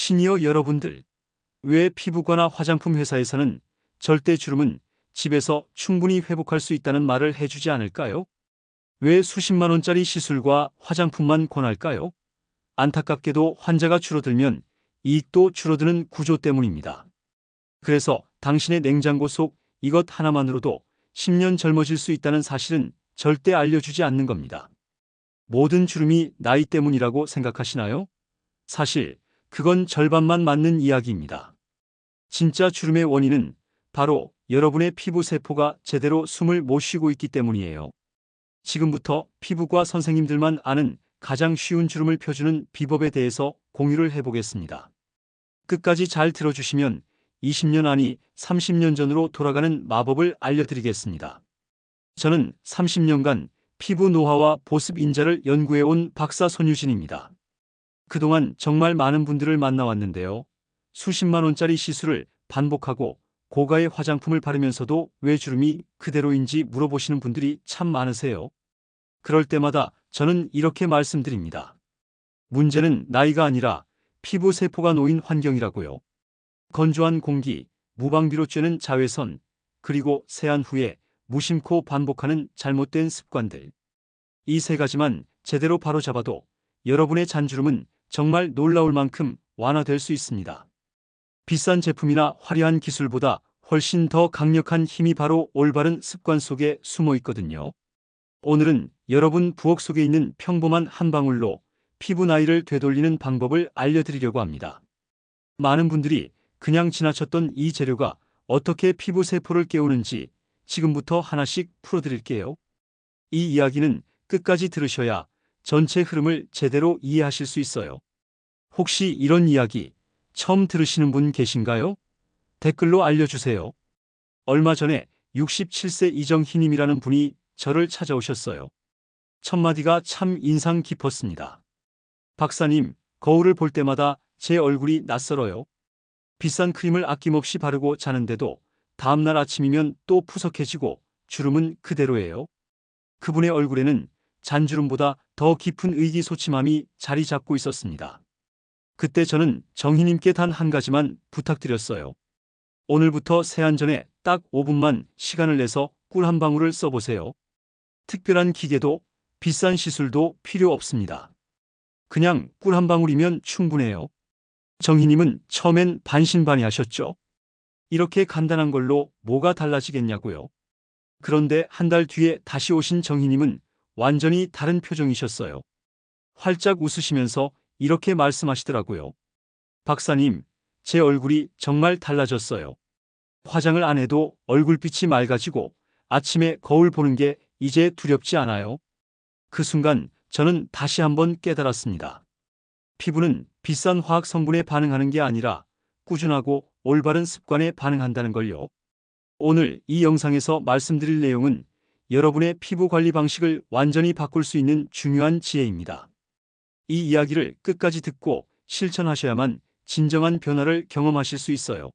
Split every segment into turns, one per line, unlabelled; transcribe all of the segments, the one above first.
시니어 여러분들, 왜 피부과나 화장품 회사에서는 절대 주름은 집에서 충분히 회복할 수 있다는 말을 해주지 않을까요? 왜 수십만 원짜리 시술과 화장품만 권할까요? 안타깝게도 환자가 줄어들면 이익도 줄어드는 구조 때문입니다. 그래서 당신의 냉장고 속 이것 하나만으로도 10년 젊어질 수 있다는 사실은 절대 알려주지 않는 겁니다. 모든 주름이 나이 때문이라고 생각하시나요? 사실 그건 절반만 맞는 이야기입니다. 진짜 주름의 원인은 바로 여러분의 피부 세포가 제대로 숨을 못 쉬고 있기 때문이에요. 지금부터 피부과 선생님들만 아는 가장 쉬운 주름을 펴주는 비법에 대해서 공유를 해보겠습니다. 끝까지 잘 들어주시면 20년 아니 30년 전으로 돌아가는 마법을 알려드리겠습니다. 저는 30년간 피부 노화와 보습 인자를 연구해온 박사 손유진입니다. 그동안 정말 많은 분들을 만나왔는데요. 수십만 원짜리 시술을 반복하고 고가의 화장품을 바르면서도 왜 주름이 그대로인지 물어보시는 분들이 참 많으세요. 그럴 때마다 저는 이렇게 말씀드립니다. 문제는 나이가 아니라 피부 세포가 놓인 환경이라고요. 건조한 공기, 무방비로 쬐는 자외선, 그리고 세안 후에 무심코 반복하는 잘못된 습관들. 이 세 가지만 제대로 바로잡아도 여러분의 잔주름은 정말 놀라울 만큼 완화될 수 있습니다. 비싼 제품이나 화려한 기술보다 훨씬 더 강력한 힘이 바로 올바른 습관 속에 숨어 있거든요. 오늘은 여러분 부엌 속에 있는 평범한 한 방울로 피부 나이를 되돌리는 방법을 알려드리려고 합니다. 많은 분들이 그냥 지나쳤던 이 재료가 어떻게 피부 세포를 깨우는지 지금부터 하나씩 풀어드릴게요. 이 이야기는 끝까지 들으셔야 전체 흐름을 제대로 이해하실 수 있어요. 혹시 이런 이야기 처음 들으시는 분 계신가요? 댓글로 알려주세요. 얼마 전에 67세 이정희님이라는 분이 저를 찾아오셨어요. 첫마디가 참 인상 깊었습니다. 박사님, 거울을 볼 때마다 제 얼굴이 낯설어요. 비싼 크림을 아낌없이 바르고 자는데도 다음날 아침이면 또 푸석해지고 주름은 그대로예요. 그분의 얼굴에는 잔주름보다 더 깊은 의기소침함이 자리 잡고 있었습니다. 그때 저는 정희님께 단 한 가지만 부탁드렸어요. 오늘부터 세안 전에 딱 5분만 시간을 내서 꿀 한 방울을 써보세요. 특별한 기계도 비싼 시술도 필요 없습니다. 그냥 꿀 한 방울이면 충분해요. 정희님은 처음엔 반신반의하셨죠. 이렇게 간단한 걸로 뭐가 달라지겠냐고요. 그런데 한 달 뒤에 다시 오신 정희님은 완전히 다른 표정이셨어요. 활짝 웃으시면서 이렇게 말씀하시더라고요. 박사님, 제 얼굴이 정말 달라졌어요. 화장을 안 해도 얼굴빛이 맑아지고 아침에 거울 보는 게 이제 두렵지 않아요. 그 순간 저는 다시 한번 깨달았습니다. 피부는 비싼 화학 성분에 반응하는 게 아니라 꾸준하고 올바른 습관에 반응한다는 걸요. 오늘 이 영상에서 말씀드릴 내용은 여러분의 피부 관리 방식을 완전히 바꿀 수 있는 중요한 지혜입니다. 이 이야기를 끝까지 듣고 실천하셔야만 진정한 변화를 경험하실 수 있어요.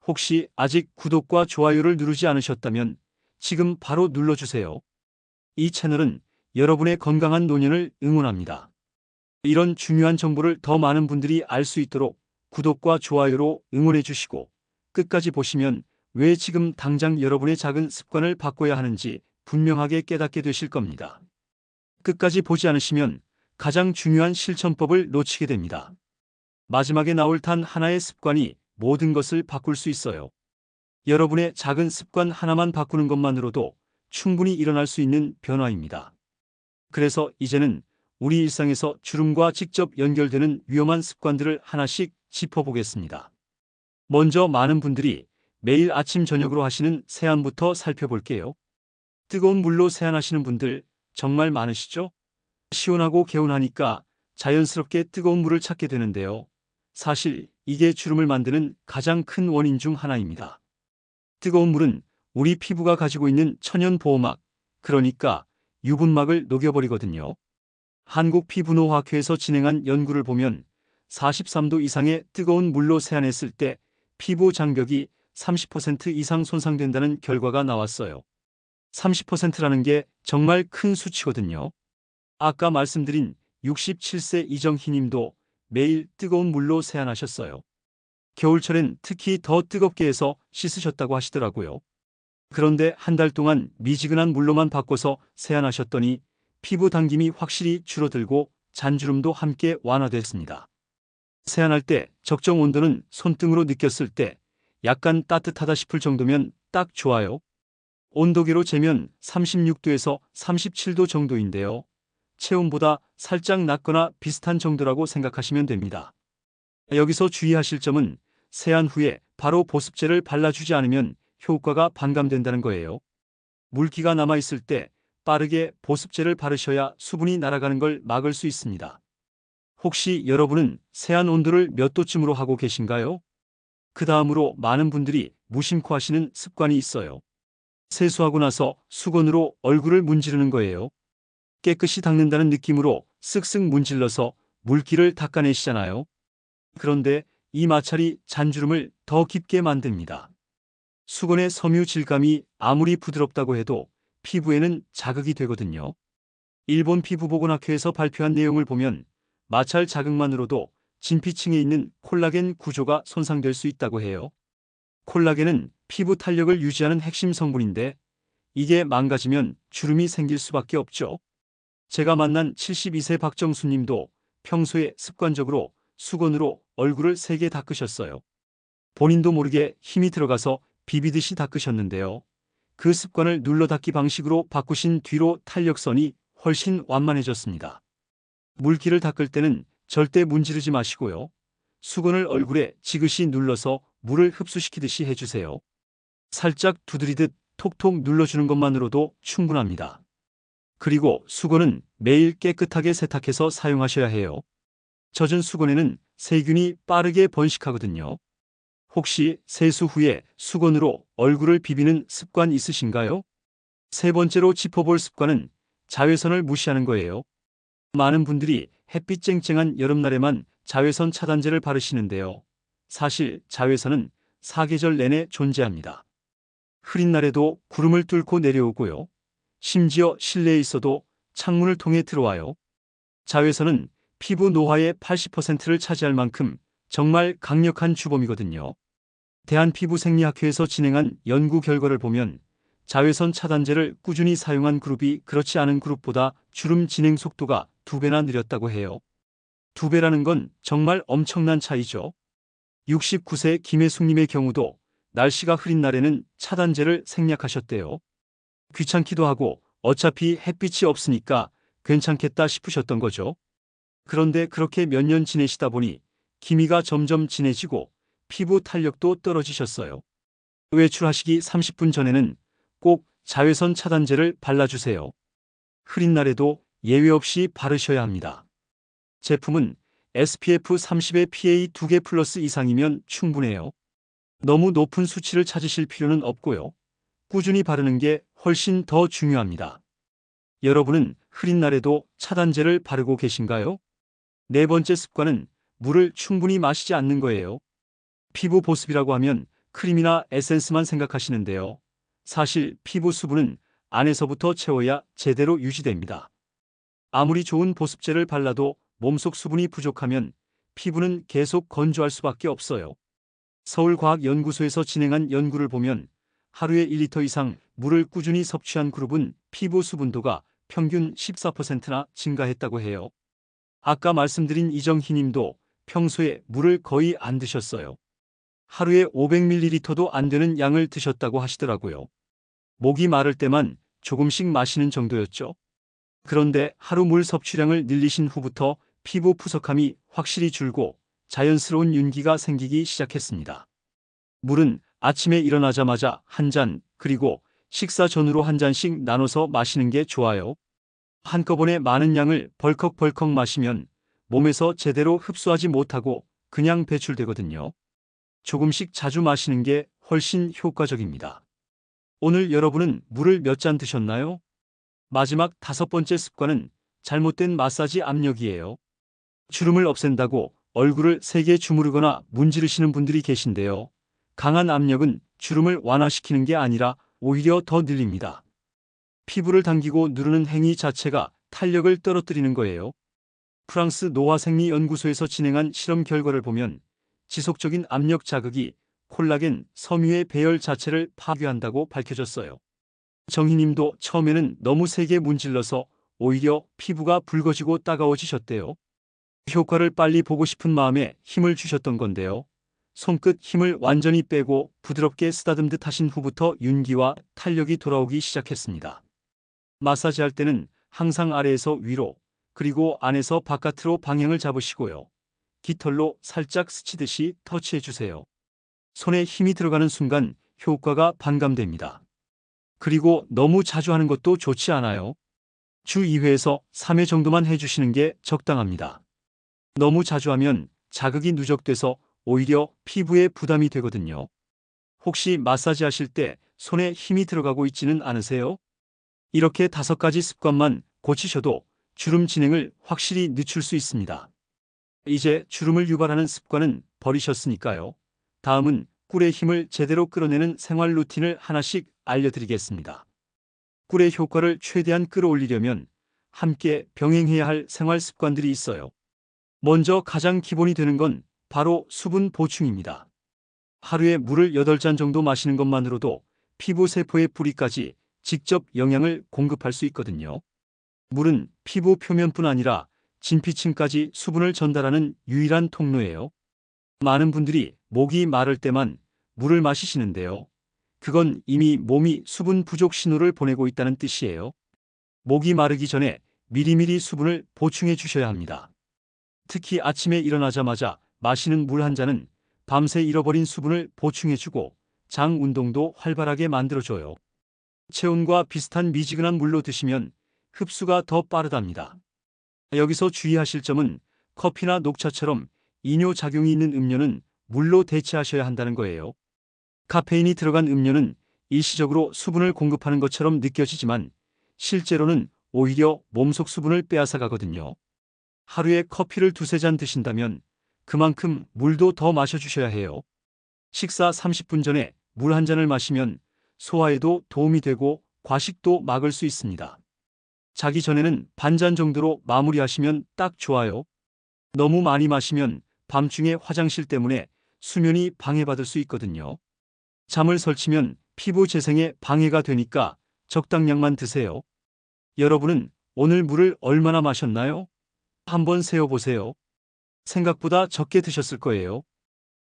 혹시 아직 구독과 좋아요를 누르지 않으셨다면 지금 바로 눌러주세요. 이 채널은 여러분의 건강한 노년을 응원합니다. 이런 중요한 정보를 더 많은 분들이 알 수 있도록 구독과 좋아요로 응원해 주시고 끝까지 보시면 왜 지금 당장 여러분의 작은 습관을 바꿔야 하는지 분명하게 깨닫게 되실 겁니다. 끝까지 보지 않으시면 가장 중요한 실천법을 놓치게 됩니다. 마지막에 나올 단 하나의 습관이 모든 것을 바꿀 수 있어요. 여러분의 작은 습관 하나만 바꾸는 것만으로도 충분히 일어날 수 있는 변화입니다. 그래서 이제는 우리 일상에서 주름과 직접 연결되는 위험한 습관들을 하나씩 짚어보겠습니다. 먼저 많은 분들이 매일 아침 저녁으로 하시는 세안부터 살펴볼게요. 뜨거운 물로 세안하시는 분들 정말 많으시죠? 시원하고 개운하니까 자연스럽게 뜨거운 물을 찾게 되는데요. 사실 이게 주름을 만드는 가장 큰 원인 중 하나입니다. 뜨거운 물은 우리 피부가 가지고 있는 천연 보호막, 그러니까 유분막을 녹여버리거든요. 한국피부노학회에서 진행한 연구를 보면 43도 이상의 뜨거운 물로 세안했을 때 피부 장벽이 30% 이상 손상된다는 결과가 나왔어요. 30%라는 게 정말 큰 수치거든요. 아까 말씀드린 67세 이정희 님도 매일 뜨거운 물로 세안하셨어요. 겨울철엔 특히 더 뜨겁게 해서 씻으셨다고 하시더라고요. 그런데 한 달 동안 미지근한 물로만 바꿔서 세안하셨더니 피부 당김이 확실히 줄어들고 잔주름도 함께 완화됐습니다. 세안할 때 적정 온도는 손등으로 느꼈을 때 약간 따뜻하다 싶을 정도면 딱 좋아요. 온도계로 재면 36도에서 37도 정도인데요. 체온보다 살짝 낮거나 비슷한 정도라고 생각하시면 됩니다. 여기서 주의하실 점은 세안 후에 바로 보습제를 발라주지 않으면 효과가 반감된다는 거예요. 물기가 남아있을 때 빠르게 보습제를 바르셔야 수분이 날아가는 걸 막을 수 있습니다. 혹시 여러분은 세안 온도를 몇 도쯤으로 하고 계신가요? 그 다음으로 많은 분들이 무심코 하시는 습관이 있어요. 세수하고 나서 수건으로 얼굴을 문지르는 거예요. 깨끗이 닦는다는 느낌으로 쓱쓱 문질러서 물기를 닦아내시잖아요. 그런데 이 마찰이 잔주름을 더 깊게 만듭니다. 수건의 섬유 질감이 아무리 부드럽다고 해도 피부에는 자극이 되거든요. 일본 피부보건학회에서 발표한 내용을 보면 마찰 자극만으로도 진피층에 있는 콜라겐 구조가 손상될 수 있다고 해요. 콜라겐은 피부 탄력을 유지하는 핵심 성분인데 이게 망가지면 주름이 생길 수밖에 없죠. 제가 만난 72세 박정수 님도 평소에 습관적으로 수건으로 얼굴을 3개 닦으셨어요. 본인도 모르게 힘이 들어가서 비비듯이 닦으셨는데요. 그 습관을 눌러 닦기 방식으로 바꾸신 뒤로 탄력선이 훨씬 완만해졌습니다. 물기를 닦을 때는 절대 문지르지 마시고요. 수건을 얼굴에 지그시 눌러서 물을 흡수시키듯이 해주세요. 살짝 두드리듯 톡톡 눌러주는 것만으로도 충분합니다. 그리고 수건은 매일 깨끗하게 세탁해서 사용하셔야 해요. 젖은 수건에는 세균이 빠르게 번식하거든요. 혹시 세수 후에 수건으로 얼굴을 비비는 습관 있으신가요? 세 번째로 짚어볼 습관은 자외선을 무시하는 거예요. 많은 분들이 햇빛 쨍쨍한 여름날에만 자외선 차단제를 바르시는데요. 사실 자외선은 사계절 내내 존재합니다. 흐린 날에도 구름을 뚫고 내려오고요. 심지어 실내에 있어도 창문을 통해 들어와요. 자외선은 피부 노화의 80%를 차지할 만큼 정말 강력한 주범이거든요. 대한피부생리학회에서 진행한 연구 결과를 보면 자외선 차단제를 꾸준히 사용한 그룹이 그렇지 않은 그룹보다 주름 진행 속도가 2배나 느렸다고 해요. 2배라는 건 정말 엄청난 차이죠. 69세 김혜숙님의 경우도 날씨가 흐린 날에는 차단제를 생략하셨대요. 귀찮기도 하고 어차피 햇빛이 없으니까 괜찮겠다 싶으셨던 거죠. 그런데 그렇게 몇 년 지내시다 보니 기미가 점점 진해지고 피부 탄력도 떨어지셨어요. 외출하시기 30분 전에는 꼭 자외선 차단제를 발라주세요. 흐린 날에도 예외 없이 바르셔야 합니다. 제품은 SPF 30의 PA 2개 플러스 이상이면 충분해요. 너무 높은 수치를 찾으실 필요는 없고요. 꾸준히 바르는 게 훨씬 더 중요합니다. 여러분은 흐린 날에도 차단제를 바르고 계신가요? 네 번째 습관은 물을 충분히 마시지 않는 거예요. 피부 보습이라고 하면 크림이나 에센스만 생각하시는데요. 사실 피부 수분은 안에서부터 채워야 제대로 유지됩니다. 아무리 좋은 보습제를 발라도 몸속 수분이 부족하면 피부는 계속 건조할 수밖에 없어요. 서울과학연구소에서 진행한 연구를 보면 하루에 1리터 이상 물을 꾸준히 섭취한 그룹은 피부 수분도가 평균 14%나 증가했다고 해요. 아까 말씀드린 이정희 님도 평소에 물을 거의 안 드셨어요. 하루에 500ml도 안 되는 양을 드셨다고 하시더라고요. 목이 마를 때만 조금씩 마시는 정도였죠. 그런데 하루 물 섭취량을 늘리신 후부터 피부 푸석함이 확실히 줄고 자연스러운 윤기가 생기기 시작했습니다. 물은 아침에 일어나자마자 한 잔, 그리고 식사 전후로 한 잔씩 나눠서 마시는 게 좋아요. 한꺼번에 많은 양을 벌컥벌컥 마시면 몸에서 제대로 흡수하지 못하고 그냥 배출되거든요. 조금씩 자주 마시는 게 훨씬 효과적입니다. 오늘 여러분은 물을 몇 잔 드셨나요? 마지막 5번째 습관은 잘못된 마사지 압력이에요. 주름을 없앤다고 얼굴을 세게 주무르거나 문지르시는 분들이 계신데요. 강한 압력은 주름을 완화시키는 게 아니라 오히려 더 늘립니다. 피부를 당기고 누르는 행위 자체가 탄력을 떨어뜨리는 거예요. 프랑스 노화생리연구소에서 진행한 실험 결과를 보면 지속적인 압력 자극이 콜라겐 섬유의 배열 자체를 파괴한다고 밝혀졌어요. 정희님도 처음에는 너무 세게 문질러서 오히려 피부가 붉어지고 따가워지셨대요. 효과를 빨리 보고 싶은 마음에 힘을 주셨던 건데요. 손끝 힘을 완전히 빼고 부드럽게 쓰다듬듯 하신 후부터 윤기와 탄력이 돌아오기 시작했습니다. 마사지할 때는 항상 아래에서 위로, 그리고 안에서 바깥으로 방향을 잡으시고요. 깃털로 살짝 스치듯이 터치해주세요. 손에 힘이 들어가는 순간 효과가 반감됩니다. 그리고 너무 자주 하는 것도 좋지 않아요. 주 2회에서 3회 정도만 해주시는 게 적당합니다. 너무 자주 하면 자극이 누적돼서 오히려 피부에 부담이 되거든요. 혹시 마사지 하실 때 손에 힘이 들어가고 있지는 않으세요? 이렇게 5가지 습관만 고치셔도 주름 진행을 확실히 늦출 수 있습니다. 이제 주름을 유발하는 습관은 버리셨으니까요. 다음은 꿀의 힘을 제대로 끌어내는 생활 루틴을 하나씩 알려드리겠습니다. 꿀의 효과를 최대한 끌어올리려면 함께 병행해야 할 생활 습관들이 있어요. 먼저 가장 기본이 되는 건 바로 수분 보충입니다. 하루에 물을 8잔 정도 마시는 것만으로도 피부 세포의 뿌리까지 직접 영양을 공급할 수 있거든요. 물은 피부 표면뿐 아니라 진피층까지 수분을 전달하는 유일한 통로예요. 많은 분들이 목이 마를 때만 물을 마시시는데요. 그건 이미 몸이 수분 부족 신호를 보내고 있다는 뜻이에요. 목이 마르기 전에 미리미리 수분을 보충해 주셔야 합니다. 특히 아침에 일어나자마자 마시는 물 한 잔은 밤새 잃어버린 수분을 보충해주고 장 운동도 활발하게 만들어줘요. 체온과 비슷한 미지근한 물로 드시면 흡수가 더 빠르답니다. 여기서 주의하실 점은 커피나 녹차처럼 이뇨작용이 있는 음료는 물로 대체하셔야 한다는 거예요. 카페인이 들어간 음료는 일시적으로 수분을 공급하는 것처럼 느껴지지만 실제로는 오히려 몸속 수분을 빼앗아 가거든요. 하루에 커피를 2~3잔 드신다면 그만큼 물도 더 마셔주셔야 해요. 식사 30분 전에 물 한 잔을 마시면 소화에도 도움이 되고 과식도 막을 수 있습니다. 자기 전에는 반잔 정도로 마무리하시면 딱 좋아요. 너무 많이 마시면 밤중에 화장실 때문에 수면이 방해받을 수 있거든요. 잠을 설치면 피부 재생에 방해가 되니까 적당량만 드세요. 여러분은 오늘 물을 얼마나 마셨나요? 한번 세어보세요. 생각보다 적게 드셨을 거예요.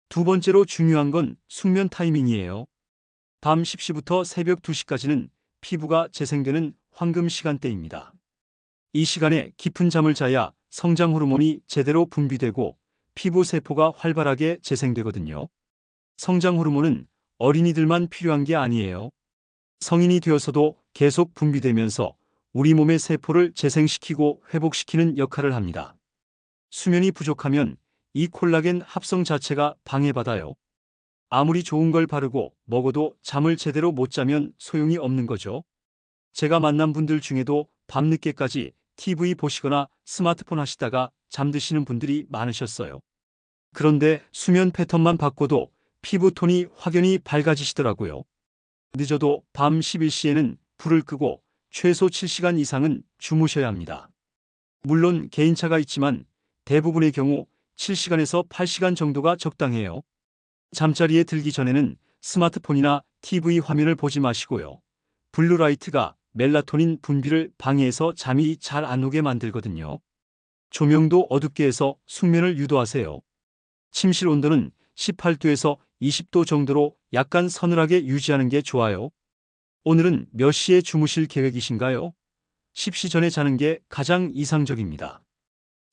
두 번째로 중요한 건 숙면 타이밍이에요. 밤 10시부터 새벽 2시까지는 피부가 재생되는 황금 시간대입니다. 이 시간에 깊은 잠을 자야 성장 호르몬이 제대로 분비되고 피부 세포가 활발하게 재생되거든요. 성장 호르몬은 어린이들만 필요한 게 아니에요. 성인이 되어서도 계속 분비되면서 우리 몸의 세포를 재생시키고 회복시키는 역할을 합니다. 수면이 부족하면 이 콜라겐 합성 자체가 방해받아요. 아무리 좋은 걸 바르고 먹어도 잠을 제대로 못 자면 소용이 없는 거죠. 제가 만난 분들 중에도 밤늦게까지 TV 보시거나 스마트폰 하시다가 잠드시는 분들이 많으셨어요. 그런데 수면 패턴만 바꿔도 피부톤이 확연히 밝아지시더라고요. 늦어도 밤 11시에는 불을 끄고 최소 7시간 이상은 주무셔야 합니다. 물론 개인차가 있지만 대부분의 경우 7시간에서 8시간 정도가 적당해요. 잠자리에 들기 전에는 스마트폰이나 TV 화면을 보지 마시고요. 블루라이트가 멜라토닌 분비를 방해해서 잠이 잘 안 오게 만들거든요. 조명도 어둡게 해서 숙면을 유도하세요. 침실 온도는 18도에서 20도 정도로 약간 서늘하게 유지하는 게 좋아요. 오늘은 몇 시에 주무실 계획이신가요? 10시 전에 자는 게 가장 이상적입니다.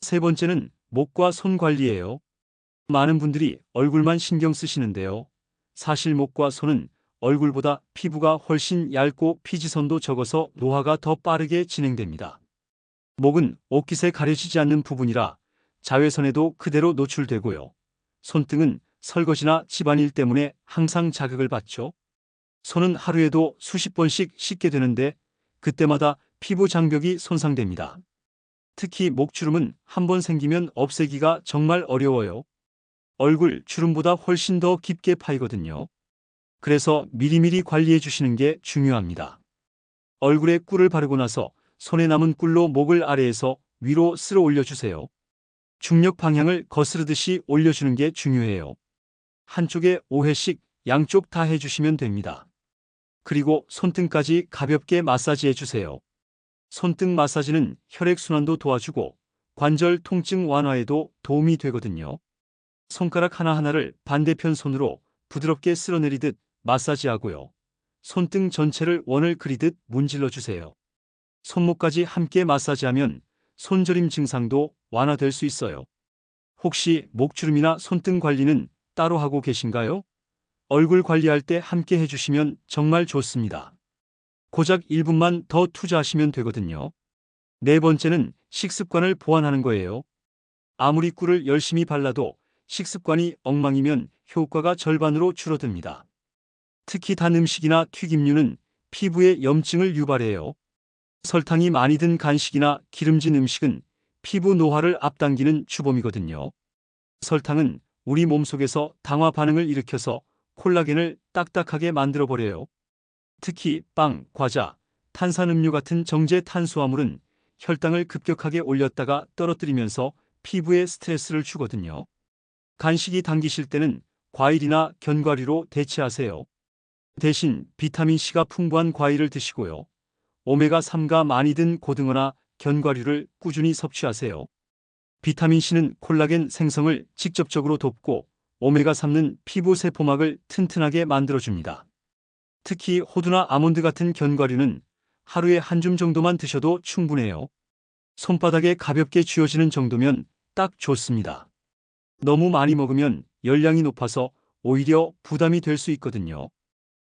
세 번째는 목과 손 관리예요. 많은 분들이 얼굴만 신경 쓰시는데요. 사실 목과 손은 얼굴보다 피부가 훨씬 얇고 피지선도 적어서 노화가 더 빠르게 진행됩니다. 목은 옷깃에 가려지지 않는 부분이라 자외선에도 그대로 노출되고요. 손등은 설거지나 집안일 때문에 항상 자극을 받죠. 손은 하루에도 수십 번씩 씻게 되는데 그때마다 피부 장벽이 손상됩니다. 특히 목주름은 한 번 생기면 없애기가 정말 어려워요. 얼굴 주름보다 훨씬 더 깊게 파이거든요. 그래서 미리미리 관리해 주시는 게 중요합니다. 얼굴에 꿀을 바르고 나서 손에 남은 꿀로 목을 아래에서 위로 쓸어 올려주세요. 중력 방향을 거스르듯이 올려주는 게 중요해요. 한쪽에 5회씩 양쪽 다 해주시면 됩니다. 그리고 손등까지 가볍게 마사지해 주세요. 손등 마사지는 혈액순환도 도와주고 관절 통증 완화에도 도움이 되거든요. 손가락 하나하나를 반대편 손으로 부드럽게 쓸어내리듯 마사지하고요. 손등 전체를 원을 그리듯 문질러 주세요. 손목까지 함께 마사지하면 손저림 증상도 완화될 수 있어요. 혹시 목주름이나 손등 관리는 따로 하고 계신가요? 얼굴 관리할 때 함께 해주시면 정말 좋습니다. 고작 1분만 더 투자하시면 되거든요. 네 번째는 식습관을 보완하는 거예요. 아무리 꿀을 열심히 발라도 식습관이 엉망이면 효과가 절반으로 줄어듭니다. 특히 단 음식이나 튀김류는 피부에 염증을 유발해요. 설탕이 많이 든 간식이나 기름진 음식은 피부 노화를 앞당기는 주범이거든요. 설탕은 우리 몸속에서 당화 반응을 일으켜서 콜라겐을 딱딱하게 만들어버려요. 특히 빵, 과자, 탄산음료 같은 정제 탄수화물은 혈당을 급격하게 올렸다가 떨어뜨리면서 피부에 스트레스를 주거든요. 간식이 당기실 때는 과일이나 견과류로 대체하세요. 대신 비타민C가 풍부한 과일을 드시고요. 오메가3가 많이 든 고등어나 견과류를 꾸준히 섭취하세요. 비타민C는 콜라겐 생성을 직접적으로 돕고 오메가3는 피부 세포막을 튼튼하게 만들어줍니다. 특히 호두나 아몬드 같은 견과류는 하루에 한 줌 정도만 드셔도 충분해요. 손바닥에 가볍게 쥐어지는 정도면 딱 좋습니다. 너무 많이 먹으면 열량이 높아서 오히려 부담이 될 수 있거든요.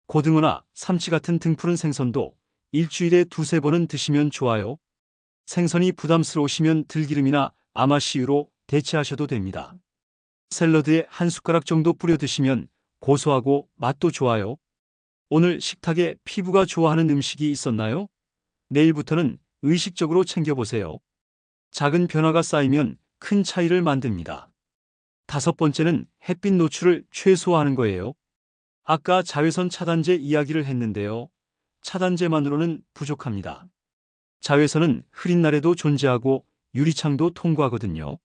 고등어나 삼치 같은 등푸른 생선도 일주일에 2~3번은 드시면 좋아요. 생선이 부담스러우시면 들기름이나 아마씨유로 대체하셔도 됩니다. 샐러드에 한 숟가락 정도 뿌려 드시면 고소하고 맛도 좋아요. 오늘 식탁에 피부가 좋아하는 음식이 있었나요? 내일부터는 의식적으로 챙겨보세요. 작은 변화가 쌓이면 큰 차이를 만듭니다. 다섯 번째는 햇빛 노출을 최소화하는 거예요. 아까 자외선 차단제 이야기를 했는데요. 차단제만으로는 부족합니다. 자외선은 흐린 날에도 존재하고 유리창도 통과하거든요.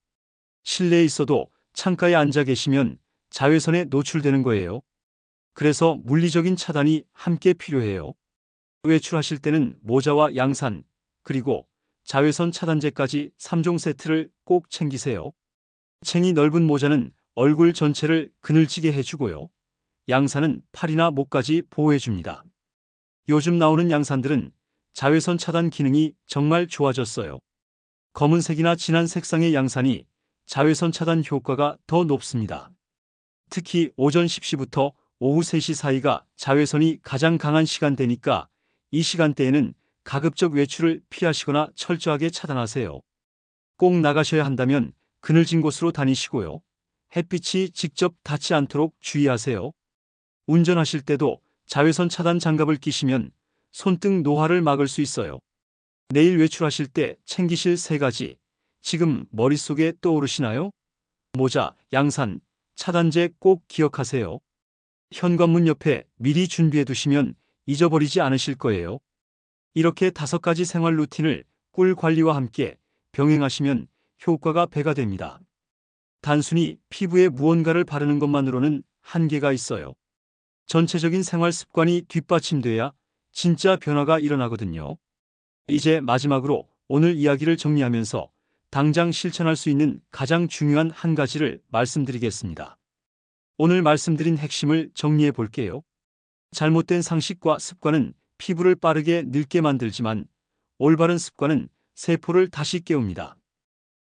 실내에 있어도 창가에 앉아 계시면 자외선에 노출되는 거예요. 그래서 물리적인 차단이 함께 필요해요. 외출하실 때는 모자와 양산, 그리고 자외선 차단제까지 3종 세트를 꼭 챙기세요. 챙이 넓은 모자는 얼굴 전체를 그늘지게 해주고요. 양산은 팔이나 목까지 보호해줍니다. 요즘 나오는 양산들은 자외선 차단 기능이 정말 좋아졌어요. 검은색이나 진한 색상의 양산이 자외선 차단 효과가 더 높습니다. 특히 오전 10시부터 오후 3시 사이가 자외선이 가장 강한 시간대니까 이 시간대에는 가급적 외출을 피하시거나 철저하게 차단하세요. 꼭 나가셔야 한다면 그늘진 곳으로 다니시고요. 햇빛이 직접 닿지 않도록 주의하세요. 운전하실 때도 자외선 차단 장갑을 끼시면 손등 노화를 막을 수 있어요. 내일 외출하실 때 챙기실 3가지, 지금 머릿속에 떠오르시나요? 모자, 양산, 차단제 꼭 기억하세요. 현관문 옆에 미리 준비해 두시면 잊어버리지 않으실 거예요. 이렇게 5가지 생활 루틴을 꿀 관리와 함께 병행하시면 효과가 배가 됩니다. 단순히 피부에 무언가를 바르는 것만으로는 한계가 있어요. 전체적인 생활 습관이 뒷받침돼야 진짜 변화가 일어나거든요. 이제 마지막으로 오늘 이야기를 정리하면서 당장 실천할 수 있는 가장 중요한 한 가지를 말씀드리겠습니다. 오늘 말씀드린 핵심을 정리해 볼게요. 잘못된 상식과 습관은 피부를 빠르게 늙게 만들지만 올바른 습관은 세포를 다시 깨웁니다.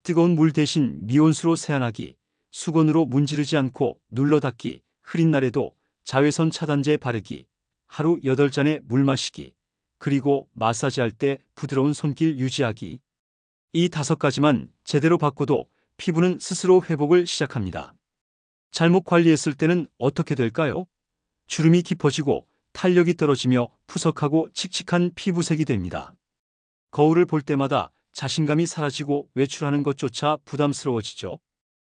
뜨거운 물 대신 미온수로 세안하기, 수건으로 문지르지 않고 눌러 닦기, 흐린 날에도 자외선 차단제 바르기, 하루 8잔의 물 마시기, 그리고 마사지할 때 부드러운 손길 유지하기. 이 5가지만 제대로 바꿔도 피부는 스스로 회복을 시작합니다. 잘못 관리했을 때는 어떻게 될까요? 주름이 깊어지고 탄력이 떨어지며 푸석하고 칙칙한 피부색이 됩니다. 거울을 볼 때마다 자신감이 사라지고 외출하는 것조차 부담스러워지죠.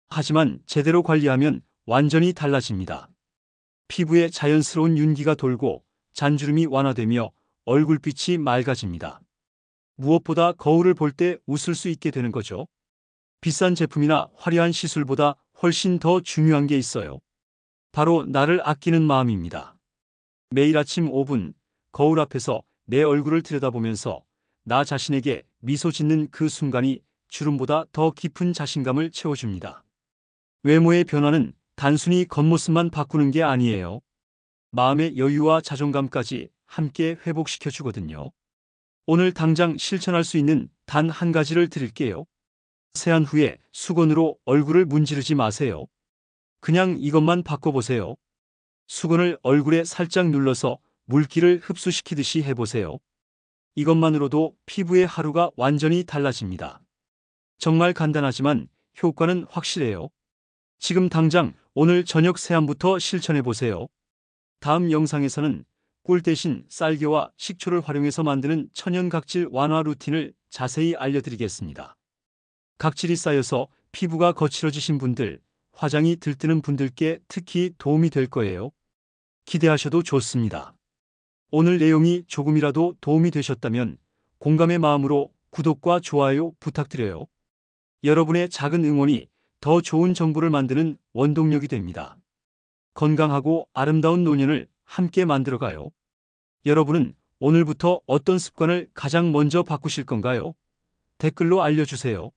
하지만 제대로 관리하면 완전히 달라집니다. 피부에 자연스러운 윤기가 돌고 잔주름이 완화되며 얼굴빛이 맑아집니다. 무엇보다 거울을 볼 때 웃을 수 있게 되는 거죠. 비싼 제품이나 화려한 시술보다 훨씬 더 중요한 게 있어요. 바로 나를 아끼는 마음입니다. 매일 아침 5분 거울 앞에서 내 얼굴을 들여다보면서 나 자신에게 미소 짓는 그 순간이 주름보다 더 깊은 자신감을 채워줍니다. 외모의 변화는 단순히 겉모습만 바꾸는 게 아니에요. 마음의 여유와 자존감까지 함께 회복시켜 주거든요. 오늘 당장 실천할 수 있는 단 한 가지를 드릴게요. 세안 후에 수건으로 얼굴을 문지르지 마세요. 그냥 이것만 바꿔보세요. 수건을 얼굴에 살짝 눌러서 물기를 흡수시키듯이 해보세요. 이것만으로도 피부의 하루가 완전히 달라집니다. 정말 간단하지만 효과는 확실해요. 지금 당장 오늘 저녁 세안부터 실천해보세요. 다음 영상에서는 꿀 대신 쌀겨와 식초를 활용해서 만드는 천연 각질 완화 루틴을 자세히 알려드리겠습니다. 각질이 쌓여서 피부가 거칠어지신 분들, 화장이 들뜨는 분들께 특히 도움이 될 거예요. 기대하셔도 좋습니다. 오늘 내용이 조금이라도 도움이 되셨다면 공감의 마음으로 구독과 좋아요 부탁드려요. 여러분의 작은 응원이 더 좋은 정보를 만드는 원동력이 됩니다. 건강하고 아름다운 노년을 함께 만들어가요. 여러분은 오늘부터 어떤 습관을 가장 먼저 바꾸실 건가요? 댓글로 알려주세요.